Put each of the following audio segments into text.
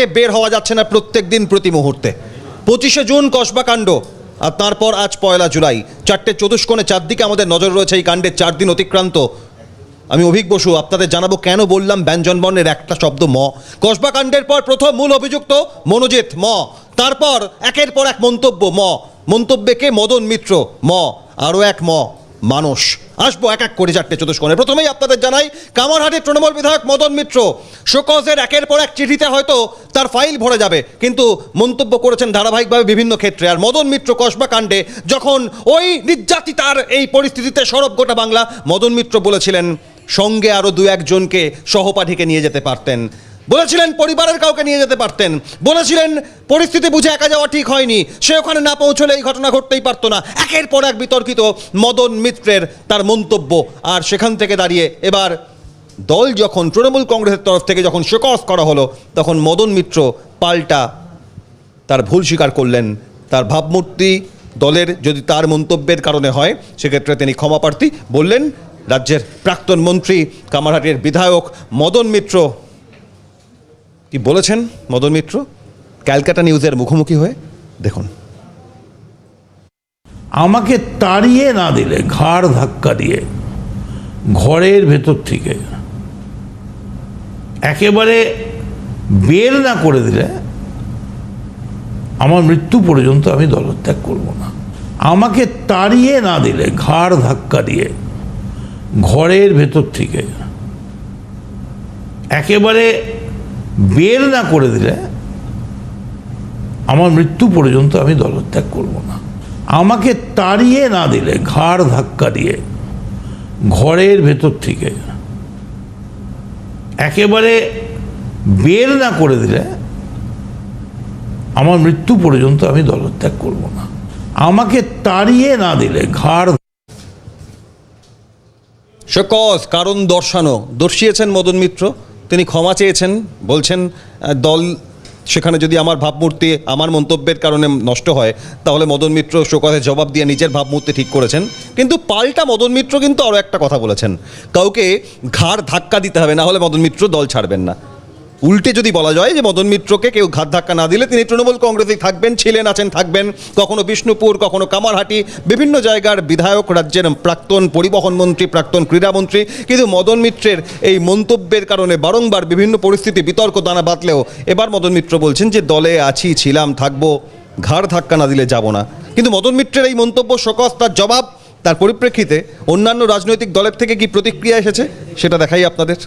থেকে বের হওয়া যাচ্ছে না প্রত্যেক দিন প্রতি মুহূর্তে। 25শে জুন কসবা কাণ্ড, আর তারপর আজ 1 জুলাই, চারটে চতুষ্কোণে চারদিকে আমাদের নজর রয়েছে। এই কাণ্ডের 4 দিন অতিক্রান্ত। আমি অভিক বসু আপনাদের জানাবো কেন বললাম ব্যঞ্জনবর্ণের একটা শব্দ ম। কসবা কাণ্ডের পর প্রথম মূল অভিযুক্ত মনোজিৎ ম, তারপর একের পর এক মন্তব্য ম, মন্তব্যে কে মদন মিত্র ম, আরও এক ম মানুষ। আসবো এক এক করে চারটে চতুষ্কোণে। প্রথমেই আপনাদের জানাই কামারহাটির তৃণমূল বিধায়ক মদন মিত্র শোকজের একের পর এক চিঠিতে হয়তো তার ফাইল ভরে যাবে, কিন্তু মন্তব্য করেছেন ধারাবাহিকভাবে বিভিন্ন ক্ষেত্রে। আর মদন মিত্র কসবা কাণ্ডে যখন ওই নির্যাতিতার এই পরিস্থিতিতে সরব গোটা বাংলা, মদন মিত্র বলেছিলেন সঙ্গে আরও 2-1 জনকে সহপাঠীকে নিয়ে যেতে পারতেন, বলেছিলেন পরিবারের কাউকে নিয়ে যেতে পারতেন, বলেছিলেন পরিস্থিতি বুঝে একা যাওয়া ঠিক হয়নি, সে ওখানে না পৌঁছলে এই ঘটনা ঘটতেই পারতো না। একের পর এক বিতর্কিত মদন মিত্রের তার মন্তব্য। আর সেখান থেকে দাঁড়িয়ে এবার দল যখন তৃণমূল কংগ্রেসের তরফ থেকে যখন শোকজ করা হলো, তখন মদন মিত্র পাল্টা তার ভুল স্বীকার করলেন। তার ভাবমূর্তি দলের যদি তার মন্তব্যের কারণে হয় সেক্ষেত্রে তিনি ক্ষমাপ্রার্থী বললেন। রাজ্যের প্রাক্তন মন্ত্রী কামারহাটির বিধায়ক মদন মিত্র কি বলেছেন মদন মিত্র ক্যালকাটা নিউজের মুখোমুখি হয়ে দেখুন। আমাকে তাড়িয়ে না দিলে, ঘাড় ধাক্কা দিয়ে ঘরের ভেতর থেকে একেবারে বের না করে দিলে আমার মৃত্যু পর্যন্ত আমি দলত্যাগ করব না। আমাকে তাড়িয়ে না দিলে, ঘাড় ধাক্কা দিয়ে ঘরের ভেতর থেকে একেবারে বের না করে দিলে আমার মৃত্যু পর্যন্ত আমি দলত্যাগ করব না। আমাকে তাড়িয়ে না দিলে, ঘাড় ধাক্কা দিয়ে ঘরের ভেতর থেকে একেবারে বের না করে দিলে আমার মৃত্যু পর্যন্ত আমি দলত্যাগ করব না। আমাকে তাড়িয়ে না দিলে, ঘাড় শোকজ কারণ দর্শিয়েছেন মদন মিত্র। তিনি ক্ষমা চেয়েছেন, বলছেন দল সেখানে যদি আমার ভাবমূর্তি আমার মন্তব্যের কারণে নষ্ট হয় তাহলে মদন মিত্র শোকজের জবাব দিয়ে নিজের ভাবমূর্তি ঠিক করেছেন। কিন্তু পাল্টা মদন মিত্র কিন্তু আরও একটা কথা বলেছেন, কাউকে ঘাড় ধাক্কা দিতে হবে, না হলে মদন মিত্র দল ছাড়বেন না। উল্টে যদি বলা যায় যে মদন মিত্রকে কেউ ঘাত ধাক্কা না দিলে তিনি তৃণমূল কংগ্রেসে থাকবেন, ছিলেন, আছেন, থাকবেন। কখনো বিষ্ণুপুর, কখনো কামারহাটি, বিভিন্ন জায়গার বিধায়ক, রাজ্যের প্রাক্তন পরিবহন মন্ত্রী, প্রাক্তন ক্রীড়ামন্ত্রী। কিন্তু মদন মিত্রের এই মন্তব্যের কারণে বারংবার বিভিন্ন পরিস্থিতি বিতর্ক দানা বাঁধলেও এবার মদন মিত্র বলছেন যে দলে আছি, ছিলাম, থাকবো, ঘাড় ধাক্কা না দিলে যাব না। কিন্তু মদন মিত্রের এই মন্তব্য শোকজ তার জবাব, তার পরিপ্রেক্ষিতে অন্যান্য রাজনৈতিক দলের থেকে কি প্রতিক্রিয়া এসেছে সেটা দেখাই আপনাদের।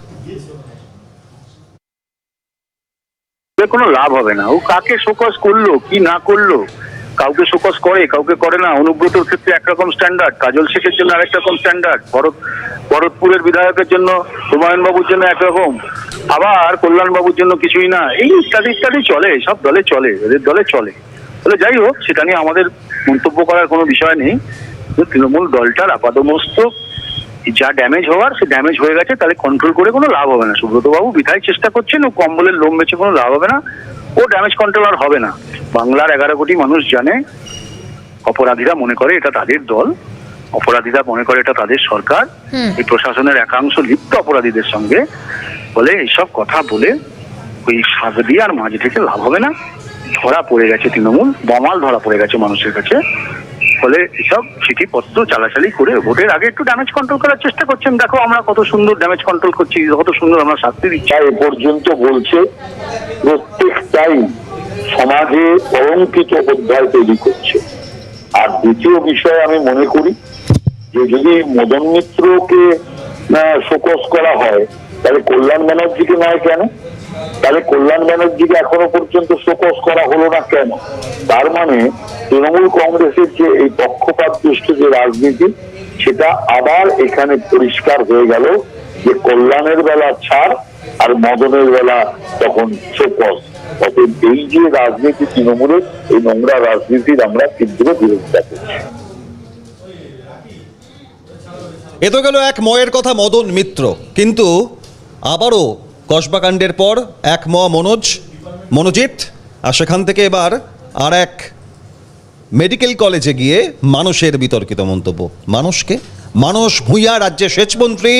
কোনো লাভ হবে না। ও কাকে শোকজ করলো কি না করলো, কাউকে শোকজ করে কাউকে করে না। অনুব্রতর ক্ষেত্রে একরকম স্ট্যান্ডার্ড, কাজল শেখের জন্য আরেক রকম স্ট্যান্ডার্ড, ভরতপুরের বিধায়কের জন্য হুমায়ুন বাবুর জন্য একরকম, আবার কল্যাণ বাবুর জন্য কিছুই না। এই ইত্যাদি ইত্যাদি চলে, সব দলে চলে, এদের দলে চলে। তাহলে যাই হোক, সেটা নিয়ে আমাদের মন্তব্য করার কোনো বিষয় নেই। তৃণমূল দলটার আপাতমস্তক যা ড্যামেজ হওয়ার সে ড্যামেজ হয়ে গেছে, তাহলে কন্ট্রোল করে কোনো লাভ হবে না। সুব্রত বাবু বিধায় চেষ্টা করছেন, ও কম্বলের লোম বেঁচে কোনো লাভ হবে না, ও ড্যামেজ কন্ট্রোল আর হবে না। বাংলার 11 কোটি মানুষ জানে, অপরাধীরা মনে করে এটা তাদের দল, অপরাধীরা মনে করে এটা তাদের সরকার। এই প্রশাসনের একাংশ লিপ্ত অপরাধীদের সঙ্গে বলে এইসব কথা বলে ওই শাক দিয়ে আর মাঝে থেকে লাভ হবে না। ধরা পড়ে গেছে তৃণমূল, বমাল ধরা পড়ে গেছে মানুষের কাছে। ফলে এসব চিঠিপত্র চালাচালি করে ভোটের আগে একটু ড্যামেজ কন্ট্রোল করার চেষ্টা করছেন। দেখো আমরা কত সুন্দর ড্যামেজ কন্ট্রোল করছি, কত সুন্দর আমরা শাস্তি দিচ্ছি। এ পর্যন্ত বলছে প্রত্যেকটাই সমাজে কলঙ্কিত অধ্যায় তৈরি করছে। আর দ্বিতীয় বিষয় আমি মনে করি যে যদি মদন মিত্রকে শোকজ করা হয় তাহলে কল্যাণ ব্যানার্জিকে নয় কেন? তাহলে কল্যাণ ব্যানার্জিকে এখনো পর্যন্ত শোকজ করা হলো না কেন? তার মানে তৃণমূল কংগ্রেসের যে এই পক্ষপাত দুষ্ট যে রাজনীতি, সেটা আবার এখানে পরিষ্কার হয়ে গেল যে কল্যাণের বেলা ছাড় আর মদনের বেলা তখন শোকজ। অতএব এই যে রাজনীতি তৃণমূলের, এই নোংরা রাজনীতির আমরা তীব্র বিরোধিতা করছি। এ তো গেল এক ময়ের কথা মদন মিত্র, কিন্তু আবারও কসবা কাণ্ডের পর এক মনোজিৎ, আর সেখান থেকে এবার আর এক মেডিকেল কলেজে গিয়ে মানুষের বিতর্কিত মন্তব্য। মানুষ ভূঁইয়া রাজ্যের সেচমন্ত্রী,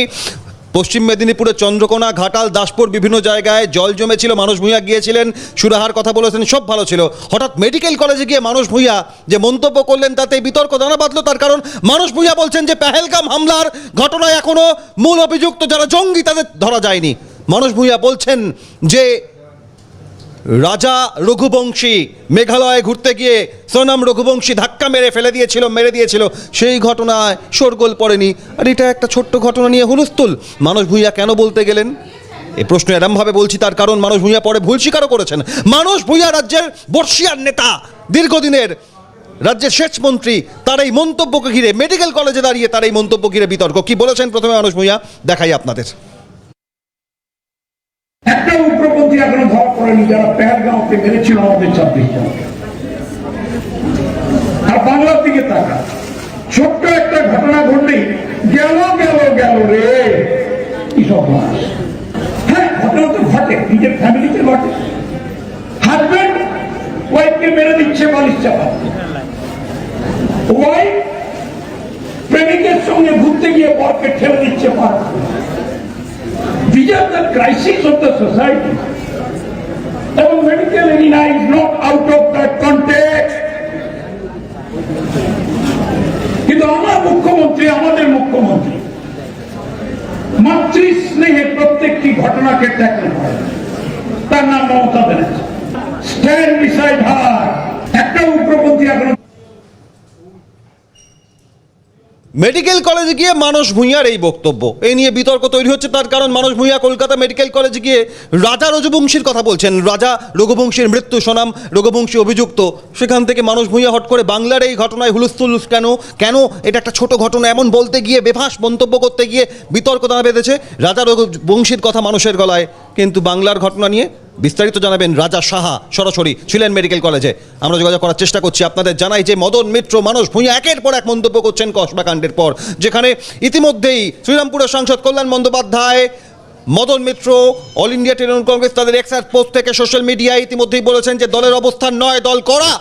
পশ্চিম মেদিনীপুরের চন্দ্রকোনা, ঘাটাল, দাসপুর বিভিন্ন জায়গায় জল জমেছিল, মানুষ ভূঁইয়া গিয়েছিলেন, সুরাহার কথা বলেছেন, সব ভালো ছিল। হঠাৎ মেডিকেল কলেজে গিয়ে মানুষ ভূঁইয়া যে মন্তব্য করলেন তাতে বিতর্ক দানা বাঁধল। তার কারণ মানুষ ভূঁইয়া বলছেন যে পেহেলগাম হামলার ঘটনায় এখনো মূল অভিযুক্ত যারা জঙ্গি তাদের ধরা যায়নি। মানুষ ভূঁইয়া বলছেন যে রাজা রঘুবংশী মেঘালয়ে ঘুরতে গিয়ে সোনাম রঘুবংশী ধাক্কা মেরে দিয়েছিল, সেই ঘটনায় শোরগোল পড়েনি, আর এটা একটা ছোট্ট ঘটনা নিয়ে হুলস্থুল। মানুষ ভূঁইয়া কেন বলতে গেলেন এই প্রশ্ন এরমভাবে বলছি তার কারণ মানুষ ভূঁইয়া পরে ভুল স্বীকারও করেছেন। মানুষ ভূঁইয়া রাজ্যের বর্ষিয়ার নেতা, দীর্ঘদিনের রাজ্যের সেচ মন্ত্রী, তার এই মন্তব্যকে ঘিরে মেডিকেল কলেজে দাঁড়িয়ে তার এই মন্তব্য ঘিরে বিতর্ক। কি বলেছেন প্রথমে মানুষ ভূঁইয়া দেখাই আপনাদের। একটা উগ্রপন্থী এখনো ধরা পড়েনি যারা পেহেলগাঁওকে মেরেছিল আমাদের 26 জনকে। আর বাংলার দিকে তাকা, ছোট্ট একটা ঘটনা ঘটলেই গেল রে কি সব মাস। হ্যাঁ, ঘটনা তো ঘটে, নিজের ফ্যামিলিতে ঘটে। হাজবেন্ড ওয়াইফকে মেরে দিচ্ছে বালিশ চাপা, ওয়াইফ প্রেমিকের সঙ্গে ঘুরতে গিয়ে বরকে ঠেলে দিচ্ছে পার। These are the crises of the society. And medical arena is not out of that context. কিন্তু আমার মুখ্যমন্ত্রী, আমাদের মুখ্যমন্ত্রী মাতৃ স্নেহে প্রত্যেকটি ঘটনাকে ট্যাকল করে। তার নাম মমতা ব্যানার্জি। স্ট্যান্ড বিসাইড হার। একটা উগ্রপন্থী এখনো মেডিকেল কলেজে গিয়ে মানুষ ভূঁইয়ার এই বক্তব্য, এই নিয়ে বিতর্ক তৈরি হচ্ছে। তার কারণ মানুষ ভূঁইয়া কলকাতা মেডিকেল কলেজে গিয়ে রাজা রঘুবংশীর কথা বলছেন। রাজা রঘুবংশীর মৃত্যু, সোনাম রঘুবংশী অভিযুক্ত, সেখান থেকে মানুষ ভূঁইয়া হট করে বাংলার এই ঘটনায় হুলস্থুল কেন এটা একটা ছোট ঘটনা এমন বলতে গিয়ে, বেফাঁস মন্তব্য করতে গিয়ে বিতর্ক দানা বেঁধেছে। রাজা রঘুবংশীর কথা মানুষের গলায়, কিন্তু বাংলার ঘটনা নিয়ে বিস্তারিত জানাবেন রাজা সাহা, সরাসরি ছিলেন মেডিকেল কলেজে। আমরা যোগাযোগ করার চেষ্টা করছি। আপনাদের জানাই যে মদন মিত্র, মানুষ ভূঁইয়া একের পর এক মন্তব্য করছেন কসবা কাণ্ডের পর, যেখানে ইতিমধ্যেই শ্রীরামপুরের সাংসদ কল্যাণ বন্দ্যোপাধ্যায়, মদন মিত্র, অল ইন্ডিয়া তৃণমূল কংগ্রেস তাদের এক্স পোস্ট থেকে সোশ্যাল মিডিয়ায় ইতিমধ্যেই বলেছেন যে দলের অবস্থান নয়, দল করা,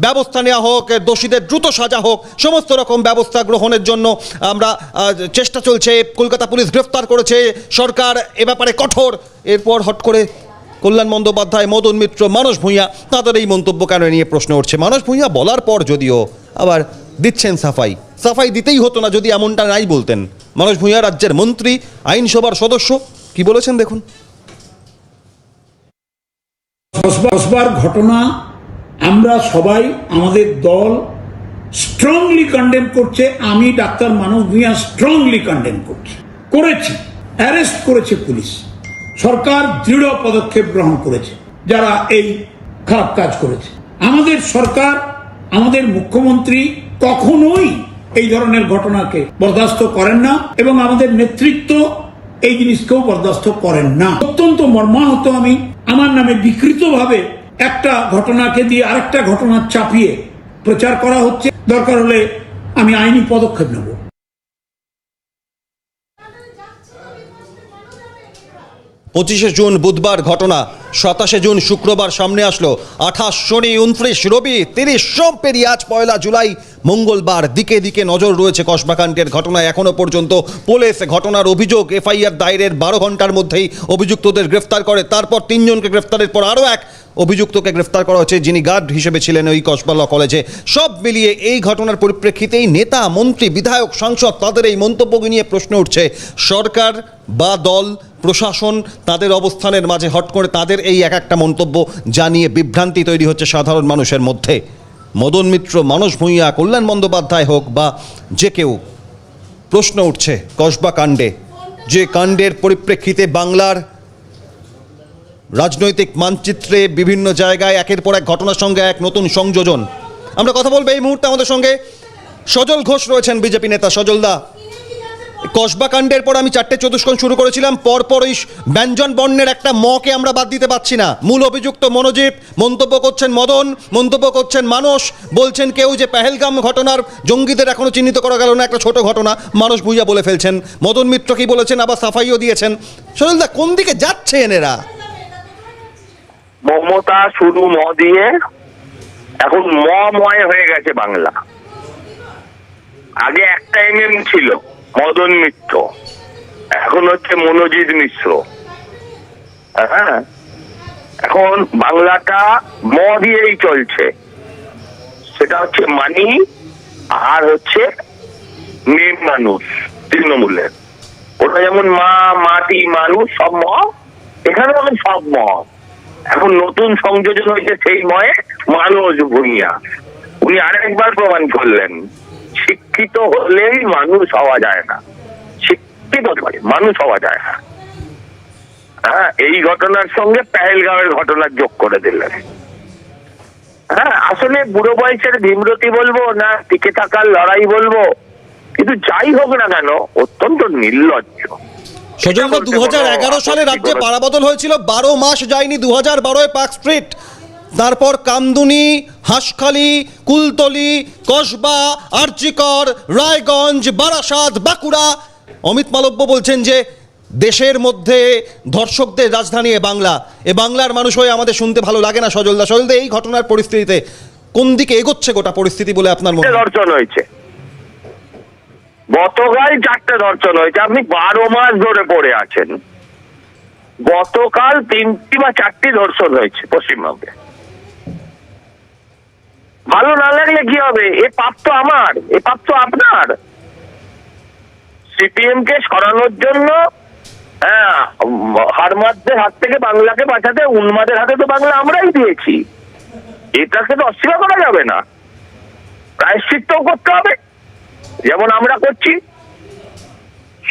ব্যবস্থা নেওয়া হোক, দোষীদের দ্রুত সাজা হোক, সমস্ত রকম ব্যবস্থা গ্রহণের জন্য আমরা চেষ্টা চলছে। কলকাতা পুলিশ গ্রেফতার করেছে, সরকার এ ব্যাপারে কঠোর। এরপর হট করে কল্যাণ বন্দ্যোপাধ্যায়, মদন মিত্র, মানুষ ভূঁইয়া তাদের এই মন্তব্য কেন নিয়ে প্রশ্ন উঠছে। মানুষ ভূঁইয়া বলার পর যদিও আবার দিচ্ছেন সাফাই দিতেই হতো না যদি এমনটা নাই বলতেন। মানুষ ভূঁইয়া রাজ্যের মন্ত্রী, আইনসভার সদস্য, কি বলেছেন দেখুন। কসবার ঘটনা আমরা সবাই, আমাদের দল স্ট্রংলি কন্ডেম করছে। আমি ডাক্তার মানুষ ভূঁইয়া স্ট্রংলি কন্ডেম করেছি। অ্যারেস্ট করেছে পুলিশ, সরকার দৃঢ় পদক্ষেপ গ্রহণ করেছে যারা এই খারাপ কাজ করেছে। আমাদের সরকার, আমাদের মুখ্যমন্ত্রী কখনোই এই ধরনের ঘটনাকে বরদাস্ত করেন না এবং আমাদের নেতৃত্ব এই জিনিসকেও বরদাস্ত করেন না। অত্যন্ত মর্মাহত আমি। আমার নামে বিকৃতভাবে একটা ঘটনাকে দিয়ে আরেকটা ঘটনা চাপিয়ে প্রচার করা হচ্ছে। দরকার হলে আমি আইনি পদক্ষেপ নেব। 25 জুন বুধবার ঘটনা, 27 জুন শুক্রবার সামনে আসলো, 28 শনি, 29 রবি, 30 সোম পেরিয়ে আজ 1 জুলাই মঙ্গলবার। দিকে দিকে নজর রয়েছে কসবাকাণ্ডের ঘটনায়। এখনো পর্যন্ত পুলিশ ঘটনার অভিযোগ এফআইআর দায়েরের 12 ঘন্টার মধ্যেই অভিযুক্তদের গ্রেফতার করে। তারপর 3 জনকে গ্রেফতারের পর আরও এক অভিযুক্তকে গ্রেফতার করা হয়েছে, যিনি গার্ড হিসেবে ছিলেন ওই কসবা ল কলেজে। সব মিলিয়ে এই ঘটনার পরিপ্রেক্ষিতেই নেতা, মন্ত্রী, বিধায়ক, সাংসদ তাদের এই মন্তব্যকে নিয়ে প্রশ্ন উঠছে। সরকার বা দল, প্রশাসন তাদের অবস্থানের মাঝে হট করে তাদের এই এক একটা মন্তব্য জানিয়ে বিভ্রান্তি তৈরি হচ্ছে সাধারণ মানুষের মধ্যে। মদন মিত্র, মানুষ ভূঁইয়া, কল্যাণ বন্দ্যোপাধ্যায় হোক বা যে কেউ, প্রশ্ন উঠছে কসবা কাণ্ডে, যে কাণ্ডের পরিপ্রেক্ষিতে বাংলার রাজনৈতিক মানচিত্রে বিভিন্ন জায়গায় একের পর এক ঘটনার সঙ্গে এক নতুন সংযোজন। আমরা কথা বলবো এই মুহূর্তে, আমাদের সঙ্গে সজল ঘোষ রয়েছেন, বিজেপি নেতা। সজলদা, কসবা কাণ্ডের পর আমি 4টে চতুষ্কোণ শুরু করেছিলাম, পরপর ওই ব্যঞ্জন বর্ণের একটা মকে আমরা বাদ দিতে পারছি না। মূল অভিযুক্ত মনোজিৎ, মন্তব্য করছেন মদন, মন্তব্য করছেন মানুষ, বলছেন কেউ যে পেহেলগাম ঘটনার জঙ্গিদের এখনো চিহ্নিত করা গেল না, একটা ছোট ঘটনা, মানুষ ভূঁইয়া বলে ফেলছেন। মদন মিত্র কি বলেছেন, আবার সাফাইও দিয়েছেন। সজলদা, কোন দিকে যাচ্ছেন এরা? মমতা শুরু ম দিয়ে এখন ময় হয়ে গেছে বাংলা। আগে একটা ছিল মদন মিত্র, এখন হচ্ছে মনোজিৎ মিশ্র। হ্যাঁ, এখন বাংলাটা ম দিয়েই চলছে, সেটা হচ্ছে মানি আর হচ্ছে মেন মানুষ তৃণমূলের। ওটা যেমন মা, মাটি, মানুষ সব ম, এখানে মানে সব ম। এখন নতুন সংযোজন হয়েছে সেই ময়ে মানুষ ভূঁইয়া। উনি আরেকবার প্রমাণ করলেন শিক্ষিত হলেই মানুষ হওয়া যায় না, শিক্ষিত হলে মানুষ হওয়া যায় না। হ্যাঁ, এই ঘটনার সঙ্গে পেহেলগাঁওয়ের ঘটনা যোগ করে দিলেন। হ্যাঁ, আসলে বুড়ো বয়সের ভীমরতি বলবো না টিকে থাকার লড়াই বলবো, কিন্তু যাই হোক না কেন অত্যন্ত নির্লজ্জ। সজলদা 2011 সালে রাজ্যে পাড়াবদল হয়েছিল, 12 মাস যায়নি 2012-এ পার্ক স্ট্রিট, তারপর কামদুনি, হাঁসখালি, কুলতলি, কসবা, আরজিকর, রায়গঞ্জ, বারাসাত, বাঁকুড়া। অমিত মালব্য বলছেন যে দেশের মধ্যে ধর্ষকদের রাজধানী বাংলা, এ বাংলার মানুষ হয়ে আমাদের শুনতে ভালো লাগে না। সজলদা, এই ঘটনার পরিস্থিতিতে কোন দিকে এগোচ্ছে গোটা পরিস্থিতি বলে আপনার মনে হয়? ধর্ষণ হয়েছে গতকাল, 4টে ধর্ষণ হয়েছে। আপনি 12 মাস ধরে পড়ে আছেন, গতকাল 3টি বা 4টি ধর্ষণ হয়েছে পশ্চিমবঙ্গে। ভালো না লাগলে কি হবে? এ পাপ তো আমার, এ পাপ তো আপনার। সিপিএম কে সরানোর জন্য হারমাদদের হাত থেকে বাংলাকে বাঁচাতে উন্মাদের হাতে তো বাংলা আমরাই দিয়েছি, এটাকে তো অস্বীকার করা যাবে না। প্রায়শ্চিত্তও করতে হবে, যেমন আমরা করছি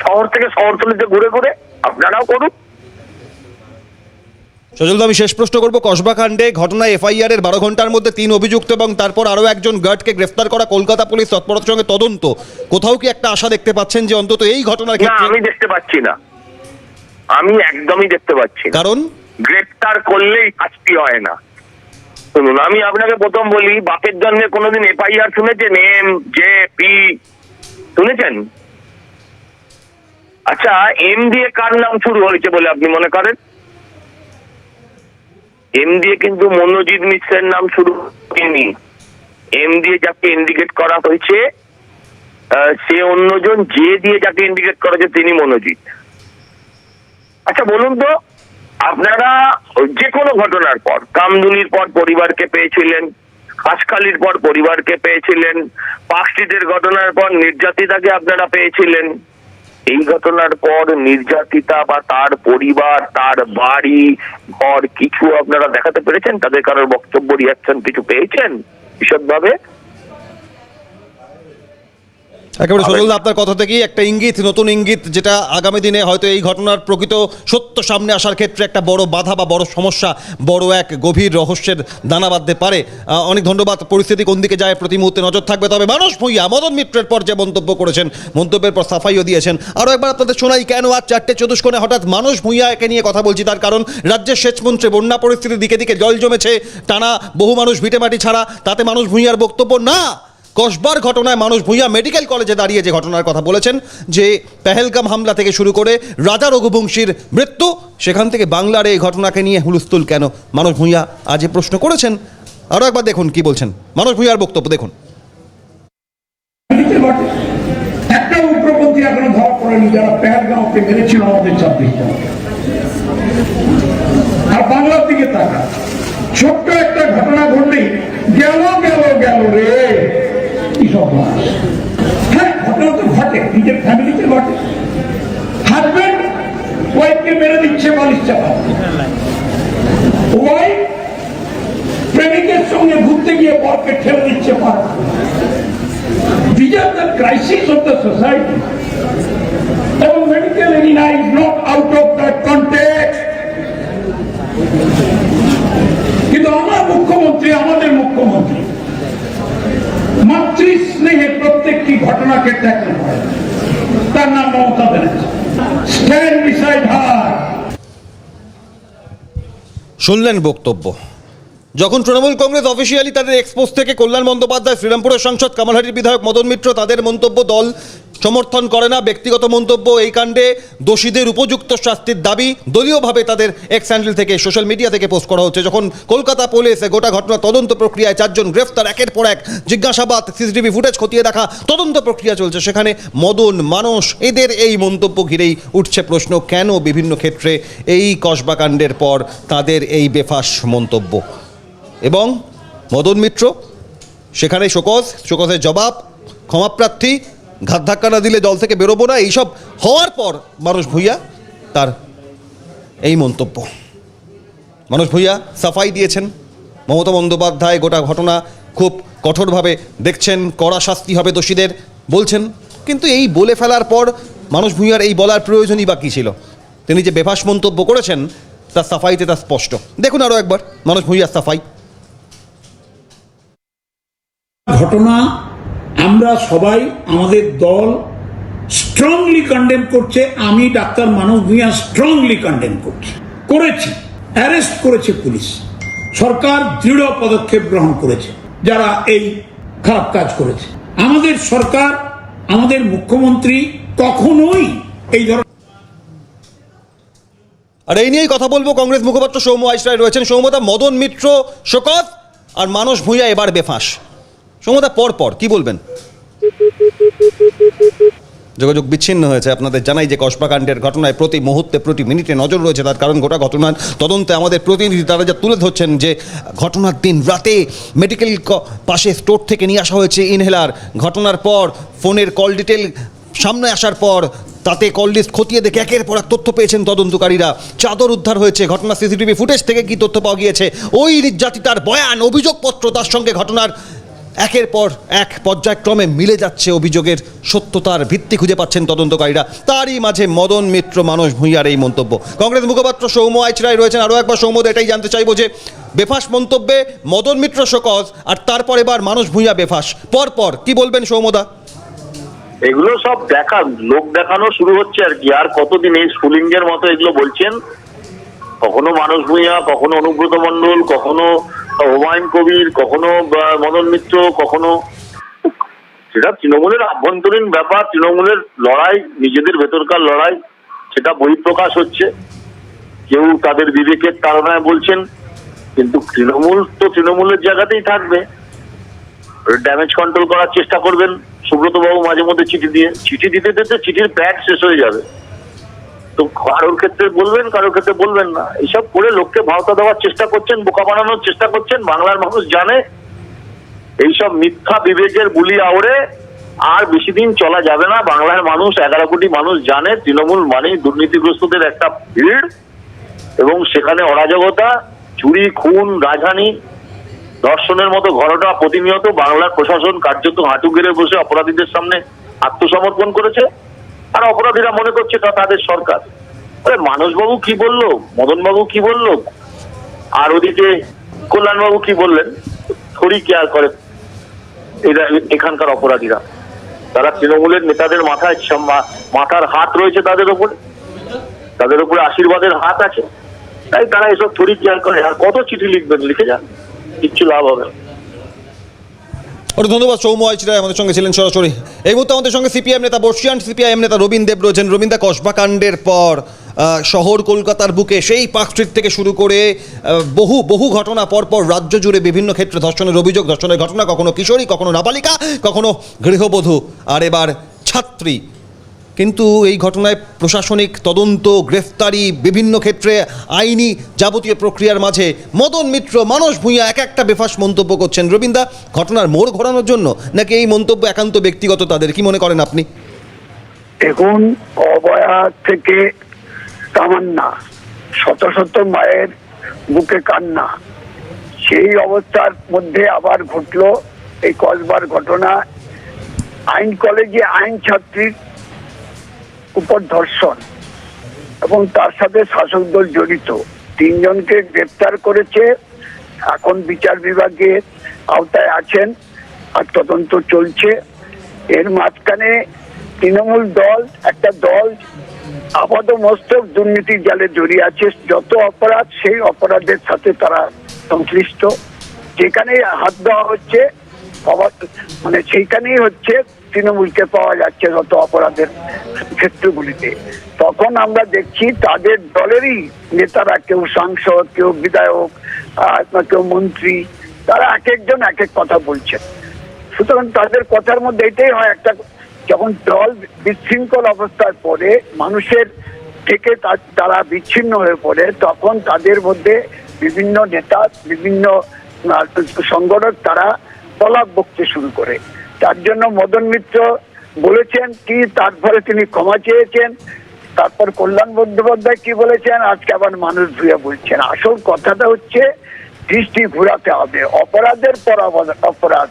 শহর থেকে শহরতলিতে ঘুরে ঘুরে, আপনারাও করুন। সজলদা, আমি শেষ প্রশ্ন করবো। কসবা কাণ্ডে ঘটনায় এফআইআর এর 12 ঘন্টার মধ্যে 3 অভিযুক্ত এবং তারপর আরো একজন গার্ডকে গ্রেফতার করা, কলকাতা পুলিশ তৎপরতার সঙ্গে তদন্ত, কোথাও কি একটা আশা দেখতে পাচ্ছেন যে অন্তত এই ঘটনার না, ক্ষেত্রে? আমি দেখতে পাচ্ছি না, আমি একদমই দেখতে পাচ্ছি না। কারণ গ্রেফতার করলেই শাস্তি হয় না। শুনুন, আমি আপনাকে প্রথম বলি, বাপের জন্য কোনোদিন এফআইআর শুনেছেন? এম, জে, পি শুনেছেন? আচ্ছা, এম দিয়ে কার নাম শুরু হয়েছে বলে আপনি মনে করেন? এম দিয়ে কিন্তু মনোজিৎ মিশ্রের নাম শুরু হয়নি। এম দিয়ে যাকে ইন্ডিকেট করা হয়েছে সে অন্যজন, জে দিয়ে যাকে ইন্ডিকেট করা হয়েছে তিনি মনোজিৎ। আচ্ছা বলুন তো, আপনারা যে কোনো ঘটনার পর, কামদুনির পর পরিবারকে পেয়েছিলেন, হাঁসখালির পর পরিবারকে পেয়েছিলেন, পার্ক স্ট্রিটের ঘটনার পর নির্যাতিতাকে আপনারা পেয়েছিলেন। এই ঘটনার পর নির্যাতিতা বা তার পরিবার, তার বাড়ি ঘর কিছু আপনারা দেখাতে পেরেছেন? তাদের কারোর বক্তব্য, রিয়াকশন কিছু পেয়েছেন বিশদভাবে? একেবারে সজলদা, আপনার কথা থেকেই একটা ইঙ্গিত, নতুন ইঙ্গিত, যেটা আগামী দিনে হয়তো এই ঘটনার প্রকৃত সত্য সামনে আসার ক্ষেত্রে একটা বড় বাধা বা বড় সমস্যা, বড় এক গভীর রহস্যের দানা বাঁধতে পারে। অনেক ধন্যবাদ। পরিস্থিতি কোন দিকে যায় প্রতি মুহূর্তে নজর থাকবে। তবে মানস ভূঁইয়া মদন মিত্রের পর যে মন্তব্য করেছেন, মন্তব্যের পর সাফাইও দিয়েছেন। আরও একবার আপনাদের শোনাই কেন আজ 4টে 24 হঠাৎ মানস ভূঁইয়াকে নিয়ে কথা বলছি। তার কারণ রাজ্যের সেচমন্ত্রী, বন্যা পরিস্থিতির দিকে দিকে জল জমেছে, টানা বহু মানুষ ভিটেমাটি ছাড়া, তাতে মানস ভূঁইয়ার বক্তব্য না। কসবার ঘটনায় মানস ভূঁইয়া মেডিকেল কলেজে দাঁড়িয়ে যে ঘটনার কথা বলেছেন, যে পেহেলগাম হামলা থেকে শুরু করে রাজা রঘুবংশীর মৃত্যু, সেখান থেকে বাংলার এই ঘটনাকে নিয়ে হুলস্থুল কেন, মানস ভূঁইয়া আজ এ প্রশ্ন করেছেন। আরও একবার দেখুন কি বলছেন মানস ভূঁইয়ার বক্তব্য, দেখুন। একটা উগ্রপন্থী এখনো ধরা পড়েনি যারা পেহেলগাঁওকে মেরেছিল আমাদের 26 জন। আর বাংলার দিকে তাকা, ছোট্ট একটা ঘটনা ঘটলেই গেল গেল গেল রে, কি সব। হ্যাঁ, ঘটনা তো ঘটে, নিজের ফ্যামিলিতে ঘটে। হাজবেন্ড ওয়াইফকে মেরে দিচ্ছে বালিশ চাপা, ওয়াইফ প্রেমিকের সঙ্গে ঘুরতে গিয়ে বরকে ঠেলে দিচ্ছে পাড়া। These are the crises of the society. And medical arena is not out of that context. কিন্তু আমার মুখ্যমন্ত্রী, আমাদের মুখ্যমন্ত্রী মাতৃ স্নেহে প্রত্যেকটি ঘটনাকে ট্যাকল করে। তার নাম মমতা ব্যানার্জি। স্ট্যান্ড বিসাইড হার। শুনলেন বক্তব্য। যখন তৃণমূল কংগ্রেস অফিসিয়ালি তাদের এক্সপোজ থেকে কল্যাণ বন্দ্যোপাধ্যায়, শ্রীরামপুরের সাংসদ কামালহাটির বিধায়ক মদন মিত্র তাদের মন্তব্য দল সমর্থন করে না, ব্যক্তিগত মন্তব্য, এই কাণ্ডে দোষীদের উপযুক্ত শাস্তির দাবি দলীয়ভাবে তাদের এক্স হ্যান্ডেল থেকে সোশ্যাল মিডিয়া থেকে পোস্ট করা হচ্ছে। যখন কলকাতা পুলিশ গোটা ঘটনা তদন্ত প্রক্রিয়ায় 4 জন গ্রেফতার, একের পর এক জিজ্ঞাসাবাদ, সিসিটিভি ফুটেজ খতিয়ে দেখা, তদন্ত প্রক্রিয়া চলছে, সেখানে মদন, মানস এদের এই মন্তব্য ঘিরেই উঠছে প্রশ্ন, কেন বিভিন্ন ক্ষেত্রে এই কসবা কাণ্ডের পর তাদের এই বেফাঁস মন্তব্য। এবং মদন মিত্র সেখানে শোকজের জবাব, ক্ষমাপ্রার্থী, ঘাত ধাক্কা না দিলে দল থেকে বেরোবো না, এইসব হওয়ার পর মানস ভূঁইয়া তার এই মন্তব্য। মানস ভূঁইয়া সাফাই দিয়েছেন, মমতা বন্দ্যোপাধ্যায় গোটা ঘটনা খুব কঠোরভাবে দেখছেন, কড়া শাস্তি হবে দোষীদের বলছেন। কিন্তু এই বলে ফেলার পর মানস ভূঁইয়ার এই বলার প্রয়োজনই বা কী ছিল? তিনি যে বেফাঁস মন্তব্য করেছেন তার সাফাইতে তা স্পষ্ট। দেখুন আরও একবার মানস ভূঁইয়ার সাফাই। ঘটনা আমরা সবাই, আমাদের দল স্ট্রংলি কন্ডেম করছে। আমি ডাক্তার মানস ভূঁইয়া স্ট্রংলি কন্ডেম করেছি। অ্যারেস্ট করেছে পুলিশ, সরকার দৃঢ় পদক্ষেপ গ্রহণ করেছে যারা এই খারাপ কাজ করেছে। আমাদের সরকার, আমাদের মুখ্যমন্ত্রী কখনোই এই ধরনের। আর এই নিয়েই কথা বলবো, কংগ্রেস মুখপাত্র সৌম্য আইচরায় রয়েছেন। সৌম্যদা, মদন মিত্র শোকজ আর মানস ভূঁইয়া এবার বেফাঁস, সৌম্যদা পর কি বলবেন? যোগাযোগ বিচ্ছিন্ন হয়েছে। আপনাদের জানাই যে কসবা কাণ্ডের ঘটনায় প্রতি মুহূর্তে প্রতি মিনিটে নজর রয়েছে, তার কারণ গোটা ঘটনার তদন্তে আমাদের প্রতিনিধি তারা যা তুলে ধরছেন যে ঘটনার দিন রাতে মেডিকেল পাশে স্টোর থেকে নিয়ে আসা হয়েছে ইনহেলার। ঘটনার পর ফোনের কল ডিটেল সামনে আসার পর তাতে কল লিস্ট খতিয়ে দেখে একের পর এক তথ্য পেয়েছেন তদন্তকারীরা। চাদর উদ্ধার হয়েছে, ঘটনা সিসিটিভি ফুটেজ থেকে কী তথ্য পাওয়া গিয়েছে, ওই নির্যাতিতার বয়ান, অভিযোগপত্র, তার সঙ্গে ঘটনার একের পর এক পর্যায়ক্রমে মিলে যাচ্ছে, অভিযোগের সত্যতার ভিত্তি খুঁজে পাচ্ছেন তদন্তকারীরা। তারই মাঝে মদন মিত্র, মানস ভূঁইয়ার এই মন্তব্য। কংগ্রেস মুখপাত্র সৌম্য আইচরায় রয়েছেন। আরও একবার সৌম্যদা, এটাই জানতে চাইবো যে বেফাঁস মন্তব্যে মদন মিত্র শোকজ আর তারপর এবার মানস ভূঁইয়া বেফাঁস, পর কি বলবেন সৌম্যদা? এগুলো সব লোক দেখানো শুরু হচ্ছে আর কি। আর কতদিন এই স্কুলিংয়ের মতো এগুলো বলছেন? কখনো মানস ভূঁইয়া, কখনো অনুব্রত মণ্ডল, কখনো হুমায়ুন কবির, কখনো মদন মিত্র, কখনো। সেটা তৃণমূলের আভ্যন্তরীণ ব্যাপার, তৃণমূলের লড়াই, নিজেদের ভেতরকার লড়াই, সেটা বহিঃপ্রকাশ হচ্ছে। কেউ তাদের বিবেকের তাড়নায় বলছেন, কিন্তু তৃণমূল তো তৃণমূলের জায়গাতেই থাকবে। ড্যামেজ কন্ট্রোল করার চেষ্টা করবেন সুব্রত বাবু মাঝে মধ্যে চিঠি দিতে চিঠির প্যাড শেষ হয়ে যাবে। তো কারোর ক্ষেত্রে বলবেন, কারোর ক্ষেত্রে বলবেন না, এইসব করে লোককে ভাওতা দেওয়ার চেষ্টা করছেন, বোকা বানানোর চেষ্টা করছেন। বাংলার মানুষ জানে এইসব মিথ্যা বিবেকের বুলি আওড়ে আর বেশি দিন চলা যাবে না। বাংলার মানুষ, 11 কোটি মানুষ জানে তৃণমূল মানেই দুর্নীতিগ্রস্তদের একটা ভিড়, এবং সেখানে অরাজকতা, চুরি, খুন, রাজহানি, ধর্ষণের মতো ঘটনা প্রতিনিয়ত। বাংলার প্রশাসন কার্যত হাঁটু গেড়ে বসে অপরাধীদের সামনে আত্মসমর্পণ করেছে, আর অপরাধীরা মনে করছে তা তাদের সরকার। মানসবাবু কি বললো, মদনবাবু কি বললো, আর ওদিকে কল্যাণবাবু কি বললেন, থোড়ি কেয়ার করে এরা এখানকার অপরাধীরা। তারা তৃণমূলের নেতাদের মাথার হাত রয়েছে, তাদের উপরে আশীর্বাদের হাত আছে, তাই তারা এসব থোড়ি কেয়ার করে। আর কত চিঠি লিখবেন, লিখে যান, কিচ্ছু লাভ হবে না। ধন্যবাদ সৌম্য আইচরায় আমাদের সঙ্গে ছিলেন সরাসরি। এই মুহূর্তে আমাদের সঙ্গে সিপিআইএম নেতা, বর্ষিয়ান সিপিআইএম নেতা রবীন দেব রয়েছেন। রবীন্দা, কসবা কাণ্ডের পর শহর কলকাতার বুকে সেই পার্ক স্ট্রিট থেকে শুরু করে বহু ঘটনা পরপর রাজ্য জুড়ে বিভিন্ন ক্ষেত্রে ধর্ষণের অভিযোগ, ধর্ষণের ঘটনা, কখনো কিশোরী, কখনো নাবালিকা, কখনো গৃহবধূ, আর এবার ছাত্রী। কিন্তু এই ঘটনায় প্রশাসনিক তদন্ত, গ্রেফতারি, বিভিন্ন ক্ষেত্রে আইনি যাবতীয় প্রক্রিয়ার মাঝে মদন মিত্র, মানস ভূঁইয়া এক একটা বেফাঁস মন্তব্য করছেন। রবীন্দা, ঘটনার মোড় ঘোরানোর জন্য নাকি এই মন্তব্য একান্ত ব্যক্তিগত তাদের, কি মনে করেন আপনি? এখন অবয়া থেকে তামান্না, শত শত মায়ের বুকে কান্না, সেই অবস্থার মধ্যে আবার ঘটলো এই কসবার ঘটনা। আইন কলেজে আইন ছাত্রীর উপর ধর্ষণ এবং তার সাথে শাসক দল জড়িত, 3 জনকে গ্রেপ্তার করেছে। এখন বিচার বিভাগের আওতায় আছেন আর তদন্ত চলছে। এর মাঝখানে তৃণমূল দল, একটা দল আপাতমস্তক দুর্নীতির জালে জড়িয়ে আছে। যত অপরাধ, সেই অপরাধের সাথে তারা সংশ্লিষ্ট। যেখানে হাত দেওয়া হচ্ছে মানে সেইখানেই হচ্ছে তৃণমূলকে পাওয়া যাচ্ছে যত অপরাধের ক্ষেত্রগুলিতে। তখন আমরা দেখছি তাদের দলেরই নেতারা, কেউ সাংসদ, কেউ বিধায়ক, কেউ মন্ত্রী, তারা এক একজন এক এক কথা বলছেন। সুতরাং তাদের কথার মধ্যে এটাই হয়, একটা যখন দল বিশৃঙ্খল অবস্থায় পড়ে, মানুষের থেকে তারা বিচ্ছিন্ন হয়ে পড়ে, তখন তাদের মধ্যে বিভিন্ন নেতা, বিভিন্ন সংগঠক তারা তলাপ বকতে শুরু করে। তার জন্য মদন মিত্র বলেছেন কি, তারপরে তিনি ক্ষমা চেয়েছেন, তারপর কল্যাণ বন্দ্যোপাধ্যায় কি বলেছেন, আজকে আবার মানুষ ভূয়া বলছেন। আসল কথাটা হচ্ছে দৃষ্টি ঘোরাতে হবে। অপরাধের পর অপরাধ,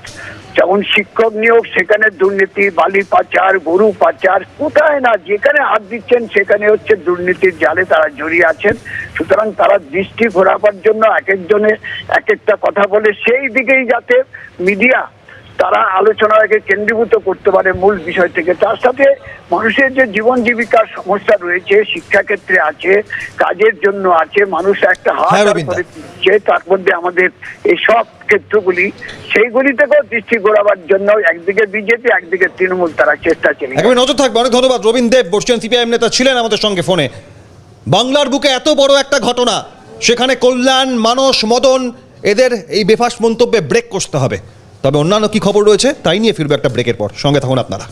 যেমন শিক্ষক নিয়োগ, সেখানে দুর্নীতি, বালি পাচার, গরু পাচার, কোথায় না যেখানে হাত দিচ্ছেন সেখানে হচ্ছে দুর্নীতির জালে তারা জড়িয়ে আছেন। সুতরাং তারা দৃষ্টি ঘোরাবার জন্য এক একজনের এক একটা কথা বলে, সেই দিকেই যাতে মিডিয়া তারা আলোচনাকে কেন্দ্রীভূত করতে পারে মূল বিষয় থেকে। তার সাথে মানুষের যে জীবন জীবিকার সমস্যা রয়েছে, শিক্ষাক্ষেত্রে আছে, কাজের জন্য আছে, মানুষ একটা হাত করে দিচ্ছে, তার মধ্যে আমাদের এই সব ক্ষেত্রগুলি, সেইগুলি থেকেও দৃষ্টি ঘোরাবার জন্য একদিকে বিজেপি, একদিকে তৃণমূল তারা চেষ্টা চালিয়ে। একবার নজর থাকবে। অনেক ধন্যবাদ। রবীন দেব বসছেন, সিপিআইএম নেতা, ছিলেন আমাদের সঙ্গে ফোনে। বাংলার বুকে এত বড় একটা ঘটনা, সেখানে কল্যাণ, মানস, মদন, এদের এই বেফাস মন্তব্যে ব্রেক কষতে হবে। তবে অন্যান্য কি খবর রয়েছে তাই নিয়ে ফিরবে একটা ব্রেকের পর। সঙ্গে থাকুন আপনারা।